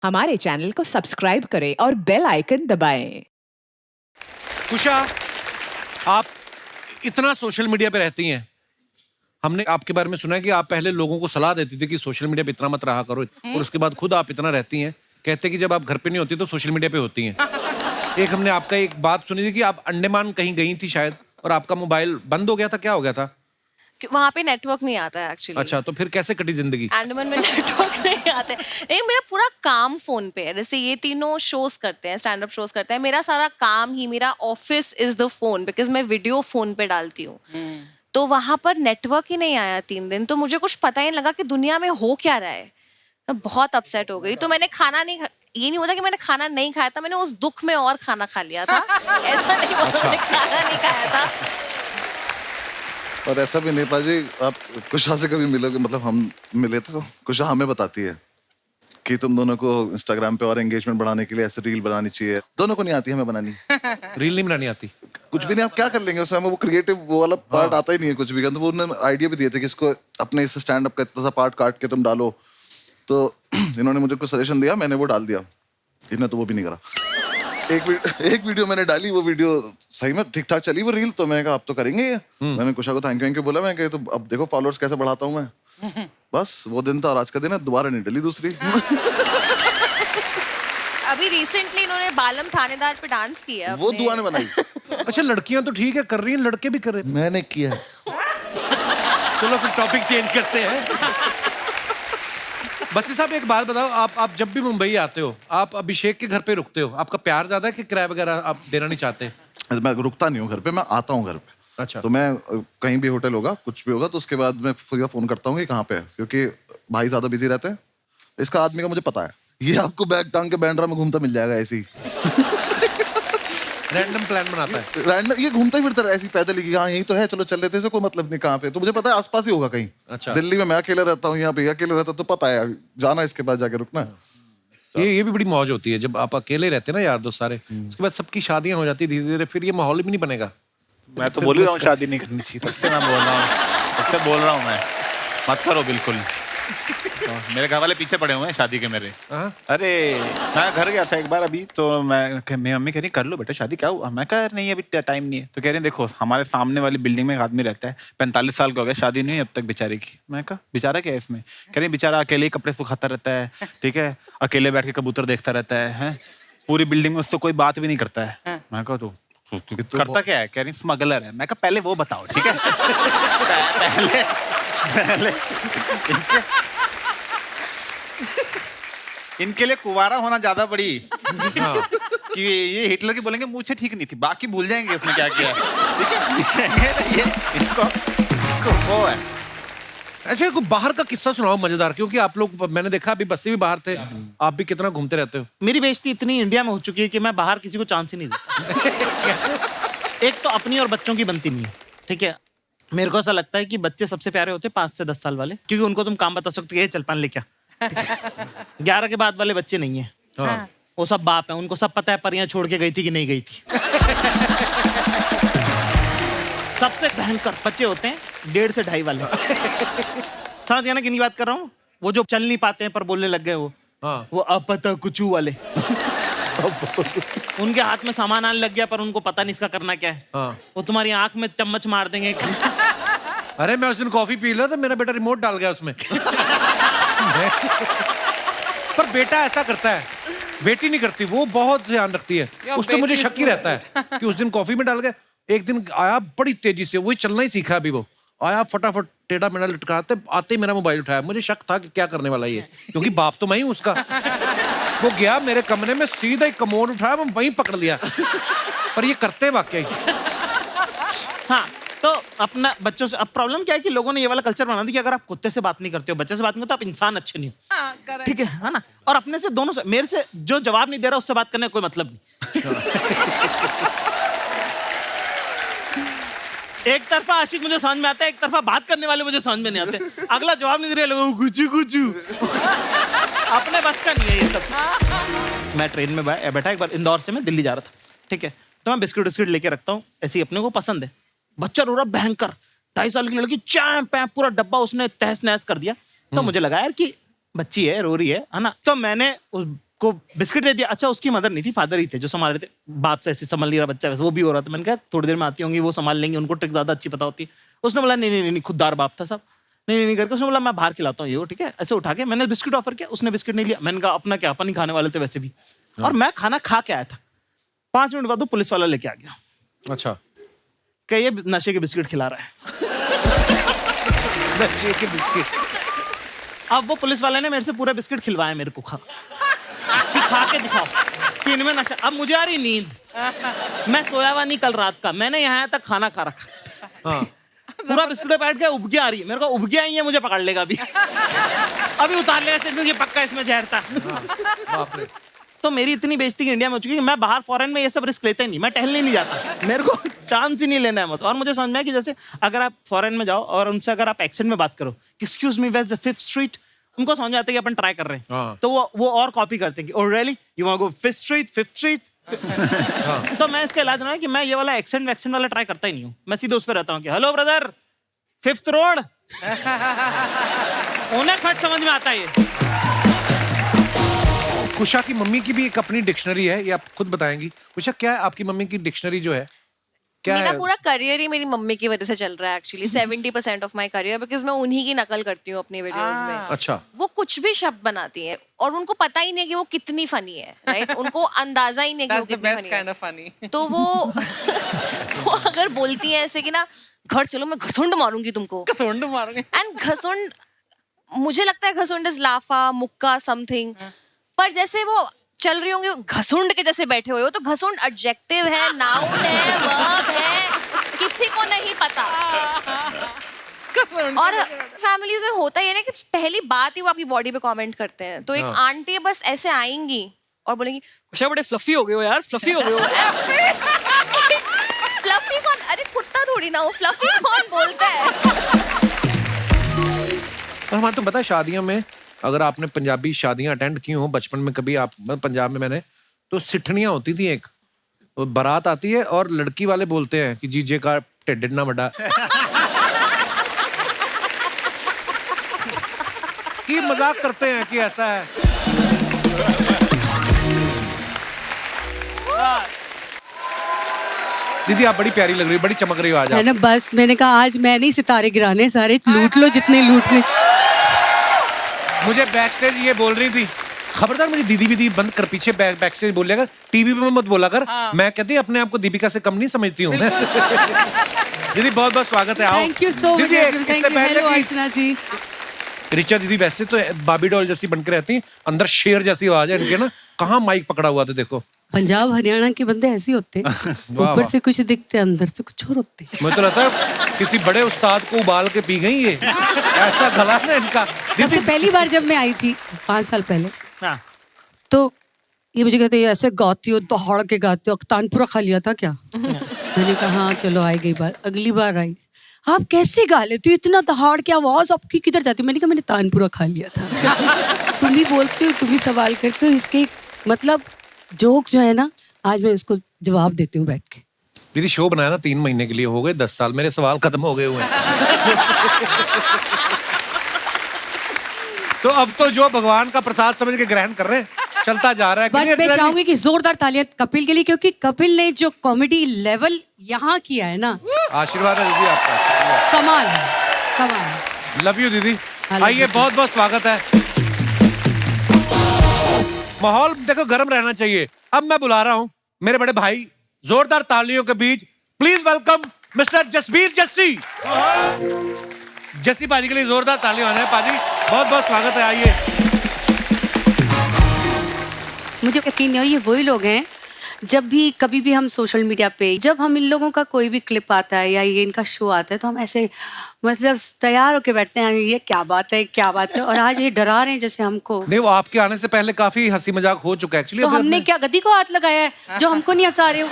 हमारे चैनल को सब्सक्राइब करें और बेल आइकन दबाएं। कुशा, आप इतना सोशल मीडिया पे रहती हैं, हमने आपके बारे में सुना है कि आप पहले लोगों को सलाह देती थी कि सोशल मीडिया पे इतना मत रहा करो, और उसके बाद खुद आप इतना रहती हैं। कहते कि जब आप घर पे नहीं होती तो सोशल मीडिया पे होती हैं। एक हमने आपका एक बात सुनी थी कि आप अंडमान कहीं गई थी शायद, और आपका मोबाइल बंद हो गया था, क्या हो गया था? वहाँ पे नेटवर्क नहीं आता है एक्चुअली। अच्छा, तो फिर कैसे कटी जिंदगी? अंडमान में नेटवर्क नहीं आता है। नहीं, मेरा पूरा काम फोन पे है। जैसे ये तीनों शोज करते हैं, स्टैंड अप शोज करते हैं, मेरा सारा काम ही, मेरा office is the phone, because मैं वीडियो फोन पे डालती हूँ। तो वहां पर नेटवर्क ही नहीं आया 3 दिन, तो मुझे कुछ पता ही नहीं लगा कि दुनिया में हो क्या रहा है। मैं बहुत अपसेट हो गई। तो मैंने खाना नहीं ये नहीं होता कि मैंने खाना नहीं खाया था, मैंने उस दुख में और खाना खा लिया था। ऐसा नहीं होता मैंने खाना नहीं खाया था। और ऐसा भी नहीं पाजी, आप कुशा से कभी मिलोगे, मतलब हम मिले थे तो कुशा हमें बताती है कि तुम दोनों को इंस्टाग्राम पे और एंगेजमेंट बढ़ाने के लिए ऐसे रील बनानी चाहिए। दोनों को नहीं आती, हमें बनानी। रील नहीं बनानी आती? कुछ भी नहीं, आप क्या कर लेंगे उसमें, वो क्रिएटिव वो वाला पार्ट आता ही नहीं है कुछ भी। तो वो उन्होंने आइडिया भी दिए थे कि इसको अपने इस स्टैंड अप का इतना सा पार्ट काट के तुम डालो। तो इन्होंने मुझे कुछ सजेशन दिया, मैंने वो डाल दिया। इन्होंने तो वो भी नहीं करा। एक वीडियो मैंने डाली, वो वीडियो सही में ठीक ठाक चली वो रील, तो मैं कहा अब तो करेंगे ये। मैंने कुशा को थैंक यू बोला, मैं कहा तो अब देखो फॉलोअर्स कैसे बढ़ाता हूँ मैं। बस वो दिन था और आज का दिन है, दोबारा नहीं डली दूसरी। अभी रिसेंटली इन्होंने बालम थानेदार पे डांस किया। वो दुआ ने बनाई। अच्छा, लड़कियां तो ठीक है कर रही हैं, लड़के भी कर रहे हैं। मैंने किया। चलो फिर टॉपिक चेंज करते हैं। बसी साहब, एक बात बताओ, आप जब भी मुंबई आते हो, आप अभिषेक के घर पे रुकते हो? आपका प्यार ज्यादा है कि किराया वगैरह आप देना नहीं चाहते? मैं रुकता नहीं हूँ घर पे, मैं आता हूँ घर पे। अच्छा। तो मैं कहीं भी होटल होगा, कुछ भी होगा, तो उसके बाद मैं फोन करता हूँ कि कहाँ पे है, क्योंकि भाई ज्यादा बिजी रहते हैं। इसका आदमी का मुझे पता है, ये आपको बैग टांग के बैंड्रा में घूमता मिल जाएगा ऐसे ही। रैंडम प्लान बनाता है। रैंडम ये घूमता ही फिरता है ऐसे ही पैदल ही, हाँ यही तो है, चलो चल लेते हैं, कोई मतलब नहीं कहाँ पे। तो मुझे पता है आसपास ही होगा कहीं। अच्छा। दिल्ली में मैं अकेला रहता हूँ, यहाँ पे अकेले रहता, तो पता है जाना इसके पास जाके रुकना है। ये भी बड़ी मौज होती है जब आप अकेले रहते हैं ना यार दोस्त सारे, उसके बाद सबकी शादियां हो जाती है धीरे धीरे, फिर ये माहौल भी नहीं बनेगा। मैं तो बोल रहा हूँ शादी नहीं करनी चाहिए, सबसे मैं बोल रहा हूँ, सबसे बोल रहा हूँ मैं, मत करो बिल्कुल। मेरे घर वाले पीछे पड़े हुए हैं शादी के मेरे। अरे मैं घर गया था एक बार अभी, तो मेरी मम्मी कह रही कर लो बेटा शादी, क्या हुआ? मैं कह नहीं अभी टाइम नहीं है। तो कह रही देखो हमारे सामने वाली बिल्डिंग में एक आदमी रहता है, 45 साल का हो गया, शादी नहीं हुई अब तक बेचारे की। मैं कहा बेचारा क्या है इसमें? कह रही बेचारा अकेले ही कपड़े सुखाता रहता है, ठीक है, अकेले बैठ के कबूतर देखता रहता है, पूरी बिल्डिंग में उससे कोई बात भी नहीं करता है। मैं कहा तो करता क्या है? कह रही स्मगलर है। मैं कहा पहले वो बताओ, ठीक है। पहले इनके लिए कुवारा होना ज्यादा बड़ी कि ये हिटलर की बोलेंगे मुझे ठीक नहीं थी, बाकी भूल जाएंगे उसने क्या किया, ठीक है। ये इनको वो है। अच्छा, कोई बाहर का किस्सा सुनाओ मजेदार, क्योंकि आप लोग, मैंने देखा अभी बस्सी भी बाहर थे, आप भी कितना घूमते रहते हो। मेरी बेइज्जती इतनी इंडिया में हो चुकी है कि मैं बाहर किसी को चांस ही नहीं देता। एक तो अपनी और बच्चों की बनती नहीं है, ठीक है। मेरे को ऐसा लगता है कि बच्चे सबसे प्यारे होते हैं 5 से 10 साल वाले, क्योंकि उनको तुम काम बता सकते हो, चल पान ले क्या। 11 के बाद वाले बच्चे नहीं है, वो सब बाप है, उनको सब पता है परियां छोड़ के गई थी कि नहीं गई थी। सबसे भयंकर बच्चे होते हैं 1.5 से 2.5 वाले। समझ गया ना किन की बात कर रहा हूँ? वो जो चल नहीं पाते हैं पर बोलने लग गए, वो अब पता कुचू वाले। उनके हाथ में सामान आने लग गया पर उनको पता नहीं इसका करना क्या है। वो तुम्हारी आंख में चम्मच मार देंगे। अरे मैं उस दिन कॉफी पी रहा था, मेरा बेटा रिमोट डाल गया उसमें। पर बेटा ऐसा करता है, बेटी नहीं करती, वो बहुत ध्यान रखती है। उस तो मुझे शक ही रहता है कि उस दिन कॉफी में डाल गया। एक दिन आया बड़ी तेजी से, वही चलना ही सीखा अभी, वो आया फटाफट टेढ़ा मेढ़ा लटकाते, आते ही मेरा मोबाइल उठाया। मुझे शक था कि क्या करने वाला ये, क्योंकि बाप तो मैं ही हूं उसका। वो गया मेरे कमरे में, सीधा ही कमोड उठाया, मैं वहीं पकड़ लिया। पर ये करते वाकई। हाँ, तो अपना बच्चों से अब प्रॉब्लम क्या है कि लोगों ने ये वाला कल्चर बना दिया कि अगर आप कुत्ते से बात नहीं करते हो, बच्चे से बात नहीं करते हो, आप इंसान अच्छे नहीं हो, ठीक है ना। और अपने से दोनों से, मेरे से जो जवाब नहीं दे रहा उससे बात करने का कोई मतलब नहीं। एक तरफा आशिक मुझे समझ में आता है, एक तरफा बात करने वाले मुझे समझ में नहीं आते। अगला जवाब नहीं दे रहे, लोगों गुचू गुचू। अपने बस का नहीं है ये सब। मैं ट्रेन में बैठा एक बार, इंदौर से मैं दिल्ली जा रहा था, ठीक है। तो मैं बिस्किट विस्किट लेके रखता हूँ, ऐसे ही अपने को पसंद है। बच्चा रो रहा भयंकर, 2.5 साल की लड़की, चैंप पूरा डब्बा उसने तहस नहस कर दिया। तो मुझे लगा यार कि बच्ची है, रो रही है ना। तो मैंने उसको बिस्किट दे दिया। अच्छा उसकी मदर नहीं थी, फादर ही थे जो संभाल रहे थे। बाप से ऐसे संभाल नहीं रहा बच्चा, वैसे वो भी हो रहा था। मैंने कहा थोड़ी देर में आती होंगी, वो संभाल लेंगी, उनको ट्रिक ज्यादा अच्छी पता होती है। उसने बोला नहीं, खुददार बाप था सब, नहीं करके उसने बोला मैं बाहर खिलाता हूँ ये वो, ठीक है। ऐसे उठा के मैंने बिस्किट ऑफर किया, उसने बिस्किट नहीं लिया। मैंने कहा अपना क्या, अपन ही खाने वाले थे वैसे भी, और मैं खाना खा के आया था। 5 मिनट बाद वो पुलिस वाला लेके आ गया। अच्छा, कि ये नशे के बिस्किट खिला रहा है। नशे के बिस्किट। अब वो पुलिस वाले ने मेरे से पूरा बिस्किट खिलवाया मेरे को, खा के दिखाओ कि इनमें नशा। अब मुझे आ रही नींद, मैं सोया हुआ नहीं कल रात का, मैंने यहाँ आया तक खाना खा रखा। हाँ, पूरा बिस्कुट पे बैठ गया, उबकी आ रही है मेरे को, उबकी आई है, मुझे पकड़ लेगा अभी। अभी उतार लेगा, ये पक्का इसमें जहर था। बाप रे। तो मेरी इतनी बेइज्जती इंडिया में हो चुकी है, मैं बाहर फॉरेन में ये सब रिस्क लेता ही नहीं, मैं टहलने नहीं जाता, मेरे को चांस ही नहीं लेना है मत। और मुझे समझ में है कि जैसे अगर आप फॉरेन में जाओ और उनसे अगर आप एक्सेंट में बात करो, excuse me where is the 5th street, उनको समझ में आता है कि अपन ट्राई कर रहे हैं। हाँ। तो वो और कॉपी करते हैं कि oh really you want go 5th street 5th street. तो मैं इसका इलाज ना कि मैं ये वाला एक्सेंट वैक्सेंट वाला ट्राई करता ही नहीं हूँ, मैं सीधे उस पर रहता हूँ कि हेलो ब्रदर 5th रोड। उन्हें खट समझ में आता है ये। कुशा की मम्मी की भी एक अपनी डिक्शनरी है, ये आप खुद बताएंगी। कुशा, क्या है आपकी मम्मी की डिक्शनरी जो है, क्या मेरा है? पूरा करियर ही मेरी मम्मी की वजह से चल रहा है actually. 70% of my career, because मैं उन्हीं की नकल करती हूँ अपनी वीडियोस में। अच्छा, वो कुछ भी शब्द बनाती है और उनको पता ही नहीं कि वो कितनी फनी है, राइट? उनको अंदाजा ही नहीं कि वो That's the कितनी best फनी kind है। of funny. तो वो अगर बोलती है ऐसे कि ना घर चलो मैं घसुंड मारूंगी तुमको, कसुंड मारोगे। एंड घसुंड, मुझे लगता है घसुंड इज लाफा मुक्का समथिंग, पर जैसे वो चल रही होंगी घसुंड के जैसे बैठे हुए हो, तो घसुंड एडजेक्टिव है, नाउन है, वर्ब है, किसी को नहीं पता। कसुंड। और फैमिलीज में होता ही है ना कि पहली बात ही वो आपकी बॉडी पे कमेंट करते हैं। तो एक आंटी बस ऐसे आएंगी और बोलेंगी कुशा बड़े फ्लफी हो गए हो यार, फ्लफी हो गए हो। फ्लफी कौन? अरे कुत्ता थोड़ी ना हो, फ्लफी कौन बोलता है? और हमारे तुम पता है शादियों में, अगर आपने पंजाबी शादियां अटेंड की हो बचपन में कभी, आप पंजाब में मैंने, तो सिठनियां होती थी। एक तो बारात आती है और लड़की वाले बोलते हैं कि जीजे का ढिड ना बड़ा कि मजाक करते हैं कि ऐसा है। दीदी आप बड़ी प्यारी लग रही हो, बड़ी चमक रही हो आज है आप। ना, बस मैंने कहा आज मैं नहीं सितारे गिराने, सारे लूट लो जितने लूटने। मुझे बैक स्टेज ये बोल रही थी, खबरदार मुझे दीदी वीदी बंद कर, पीछे बैक स्टेज बोल कर, टीवी पे मत बोला कर। मैं कहती अपने आप को दीपिका से कम नहीं समझती हूँ। दीदी बहुत बहुत स्वागत है, आओ। थैंक यू सो मच, दीदी, थैंक इससे यू। पहले हेलो कि अर्चना जी। ऋचा दीदी वैसे तो बाबी डॉल जैसी बनकर रहती, अंदर शेर जैसी आवाज है इनके ना। कहाँ माइक पकड़ा हुआ था देखो। पंजाब हरियाणा के बंदे ऐसे ही होते हैं, ऊपर वाह। से कुछ दिखते अंदर से कुछ और होते हैं। मुझे तो लगता है किसी बड़े उस्ताद को उबाल के पी गई ये, ऐसा गला है इनका। सबसे पहली बार जब मैं आई थी 5 साल पहले, हाँ। तो ये मुझे कहते ऐसे गाती हो, दहाड़ के गाते हो, तानपुरा खा लिया था क्या? मैंने कहा हाँ चलो आई गई बात। अगली बार आई, आप कैसे गा लेते हो इतना दहाड़ के, आवाज आपकी किधर जाती है? मैंने कहा मैंने तानपुरा खा लिया था। तुम ही बोलते हो, तुम ही सवाल करते हो, इसके मतलब जोक जो है ना, आज मैं इसको जवाब देती हूँ बैठ के। दीदी शो बनाया ना 3 महीने के लिए, हो गए 10 साल, मेरे सवाल खत्म हो गए हुए हैं। तो अब तो जो भगवान का प्रसाद समझ के ग्रहण कर रहे हैं, चलता जा रहा है। बस कितनी मैं अच्छी- चाहूंगी कि जोरदार तालियां कपिल के लिए, क्योंकि कपिल ने जो कॉमेडी लेवल यहाँ किया है ना, आशीर्वाद है दीदी आपका। कमाल है, कमाल है। लव यू दीदी। I love आइए, you too. बहुत बहुत स्वागत है। माहौल देखो गर्म रहना चाहिए। अब मैं बुला रहा हूं मेरे बड़े भाई, जोरदार तालियों के बीच please welcome mister Jasbir Jassi. Jassi पाजी के लिए जोरदार तालियां है। पाजी बहुत बहुत स्वागत है, आइए। मुझे यकीन नहीं हो, ये वही लोग हैं, जब भी कभी भी हम सोशल मीडिया पे, जब हम इन लोगों का कोई भी क्लिप आता है या ये इनका शो आता है, तो हम ऐसे मतलब तैयार होके बैठते हैं, ये क्या बात है, क्या बात है। और आज ये डरा रहे हैं जैसे हमको। नहीं, वो आपके आने से पहले काफी हंसी मजाक हो चुका है एक्चुअली। तो हमने क्या गद्दी को हाथ लगाया है जो हमको नहीं हंसा रहे हो?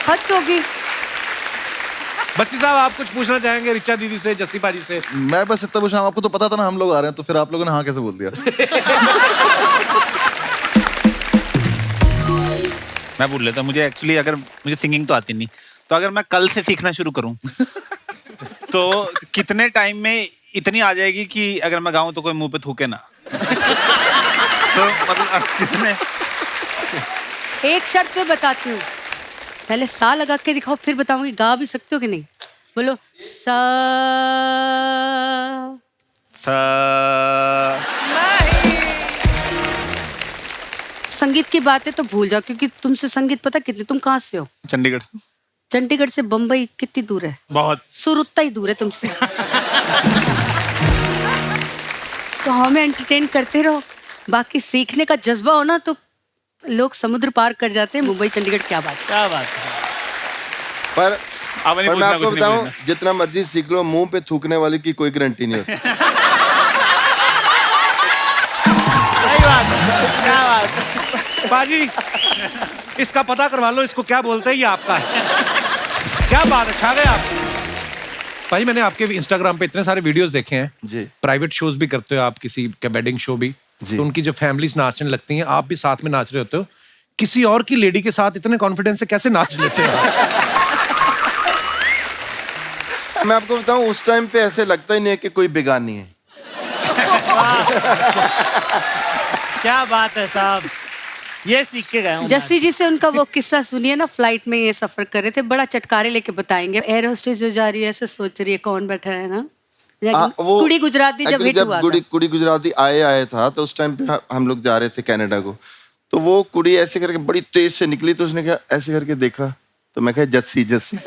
हद होगी। बच्ची साहब आप कुछ पूछना चाहेंगे ऋचा दीदी से, जस्सी पाजी से? मैं बस इतना पूछा, आपको तो पता था ना हम लोग आ रहे हैं, तो फिर आप लोगों ने हाँ कैसे बोल दिया? मैं बोल लेता हूँ, मुझे एक्चुअली अगर मुझे सिंगिंग तो आती नहीं, तो अगर मैं कल से सीखना शुरू करूँ तो कितने टाइम में इतनी आ जाएगी कि अगर मैं गाऊं तो कोई मुंह पे थूके ना। तो मतलब किसने एक शर्त पे बताती हूँ, पहले सा लगा के दिखाओ, फिर बताऊंगी गा भी सकते हो कि नहीं। बोलो सा। संगीत की बातें तो भूल जाओ, क्योंकि तुमसे संगीत पता कितनी, तुम कहाँ से हो? चंडीगढ़ चंडीगढ़ से बम्बई कितनी दूर है? बहुत। सुर उतना ही दूर है तुमसे। तो हमें एंटरटेन करते रहो, बाकी सीखने का जज्बा हो ना तो लोग समुद्र पार कर जाते हैं। मुंबई चंडीगढ़ क्या बात है। क्या बात है। पर अब नहीं मैं पूछना, आपको कुछ नहीं बताऊं, पूछना। जितना मर्जी सीख लो, मुंह पे थूकने वाले की कोई गारंटी नहीं होती। सही बात है, क्या बात है। बाजी इसका पता करवा लो, इसको क्या बोलते हैं, ये आपका है। क्या बात है, छा गए आप। भाई मैंने आपके इंस्टाग्राम पे इतने सारे वीडियोस देखे हैं जी। प्राइवेट शोज भी करते हो आप, किसी का वेडिंग शो भी, जी। तो उनकी जब फैमिलीज नाचने लगती हैं आप भी साथ में नाच रहे होते हो, किसी और की लेडी के साथ इतने कॉन्फिडेंस से कैसे नाच लेते हो? मैं आपको बताऊं, उस टाइम पे ऐसे लगता ही नहीं है कि कोई बेगानी है। क्या बात है साहब, ये सीख के गया हूँ मैं। जस्सी जी से उनका वो किस्सा सुनिए ना, फ्लाइट में ये सफर कर रहे थे, बड़ा चटकारे लेके बताएंगे। एयर होस्टेस जो जा रही है ऐसे सोच रही है कौन बैठा है ना, वो कुड़ी गुजराती जब actually हिट हुआ था। कुड़ी गुजराती आया था, तो उस टाइम पे हम लोग जा रहे थे कनाडा को, तो वो कुड़ी ऐसे करके बड़ी तेज से निकली, तो उसने क्या ऐसे करके देखा, तो मैं कहा Jassi Jassi.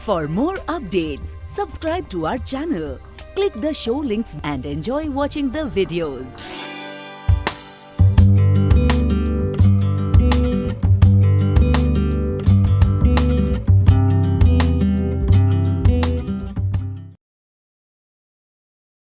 For more updates, subscribe to our channel, click the show links and enjoy watching the videos.